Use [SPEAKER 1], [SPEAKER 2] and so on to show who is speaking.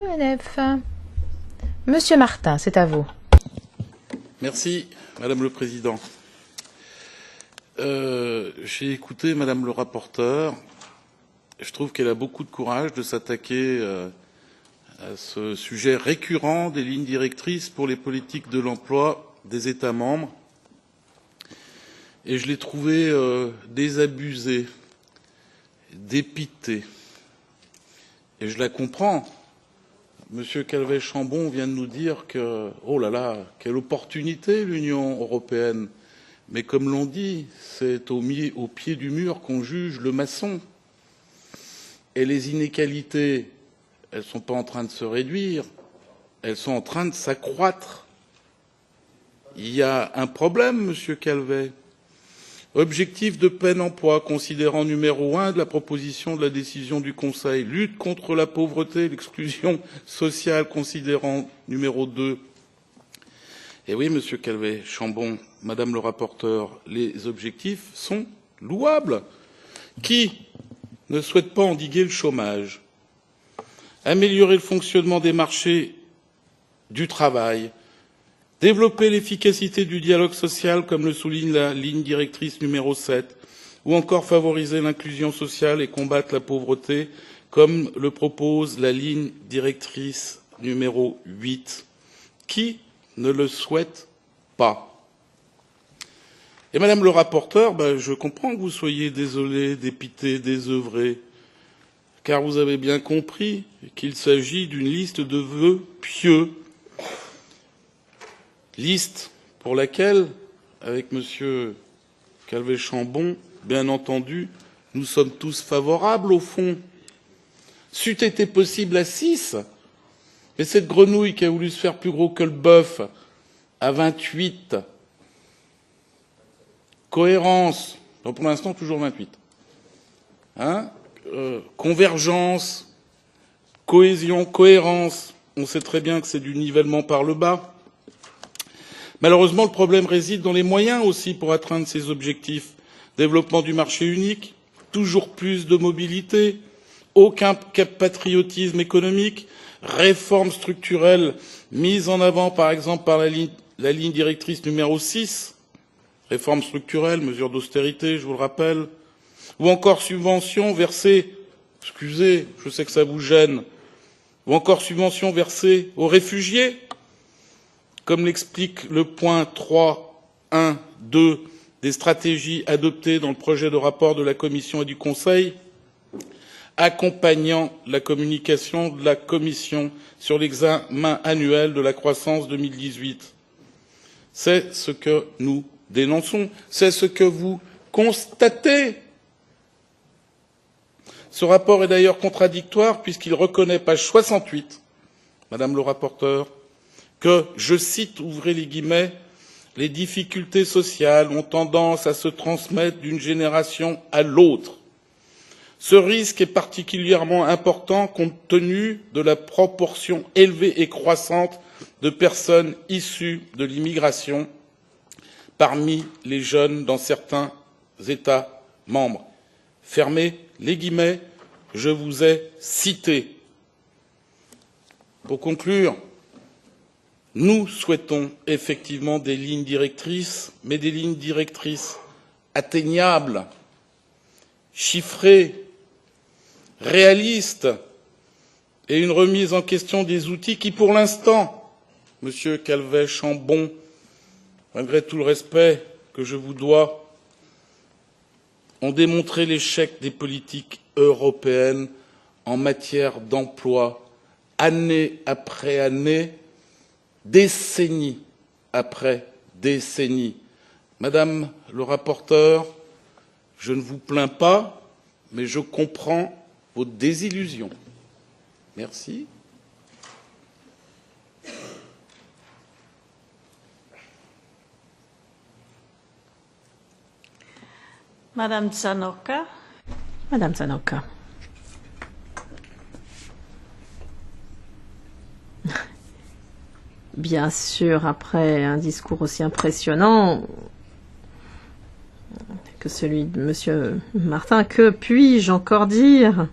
[SPEAKER 1] ENF. Monsieur Martin, c'est à vous.
[SPEAKER 2] Merci, Madame le Président. J'ai écouté Madame le rapporteur. Je trouve qu'elle a beaucoup de courage de s'attaquer à ce sujet récurrent des lignes directrices pour les politiques de l'emploi des États membres. Et je l'ai trouvé désabusé, dépité. Et je la comprends. Monsieur Calvet-Chambon vient de nous dire que, oh là là, quelle opportunité l'Union européenne. Mais comme l'on dit, c'est au pied du mur qu'on juge le maçon. Et les inégalités, elles ne sont pas en train de se réduire, elles sont en train de s'accroître. Il y a un problème, Monsieur Calvet. Objectif de plein emploi, considérant numéro 1 de la proposition de la décision du Conseil. Lutte contre la pauvreté et l'exclusion sociale, considérant numéro 2. Et oui, Monsieur Calvet-Chambon, Madame le rapporteur, les objectifs sont louables. Qui ne souhaite pas endiguer le chômage, améliorer le fonctionnement des marchés du travail, développer l'efficacité du dialogue social, comme le souligne la ligne directrice numéro 7, ou encore favoriser l'inclusion sociale et combattre la pauvreté, comme le propose la ligne directrice numéro 8. Qui ne le souhaite pas? Et Madame le rapporteur, je comprends que vous soyez désolé, dépité, désœuvré, car vous avez bien compris qu'il s'agit d'une liste de vœux pieux. Liste pour laquelle, avec Monsieur Calvet-Chambon, bien entendu, nous sommes tous favorables au fond. C'eût été possible à 6, mais cette grenouille qui a voulu se faire plus gros que le bœuf à 28. Cohérence, donc pour l'instant toujours 28. Convergence, cohésion, cohérence, on sait très bien que c'est du nivellement par le bas. Malheureusement, le problème réside dans les moyens aussi pour atteindre ces objectifs. Développement du marché unique, toujours plus de mobilité, aucun patriotisme économique, réforme structurelle mise en avant par exemple par la ligne directrice numéro 6, réforme structurelle, mesures d'austérité, je vous le rappelle, ou encore subventions versées, excusez, je sais que ça vous gêne, ou encore subventions versées aux réfugiés, comme l'explique le point 3.1.2 des stratégies adoptées dans le projet de rapport de la Commission et du Conseil, accompagnant la communication de la Commission sur l'examen annuel de la croissance 2018. C'est ce que nous dénonçons, c'est ce que vous constatez. Ce rapport est d'ailleurs contradictoire puisqu'il reconnaît, page 68, Madame le rapporteur, que, je cite, ouvrez les guillemets, les difficultés sociales ont tendance à se transmettre d'une génération à l'autre. Ce risque est particulièrement important compte tenu de la proportion élevée et croissante de personnes issues de l'immigration parmi les jeunes dans certains États membres. Fermez les guillemets, je vous ai cité. Pour conclure, nous souhaitons effectivement des lignes directrices, mais des lignes directrices atteignables, chiffrées, réalistes, et une remise en question des outils qui, pour l'instant, Monsieur Calvet-Chambon, malgré tout le respect que je vous dois, ont démontré l'échec des politiques européennes en matière d'emploi, année après année, décennie après décennie. Madame le rapporteur, je ne vous plains pas, mais je comprends vos désillusions. Merci.
[SPEAKER 3] Madame Zanoka.
[SPEAKER 1] Madame Zanoka. Bien sûr, après un discours aussi impressionnant que celui de Monsieur Martin, que puis-je encore dire?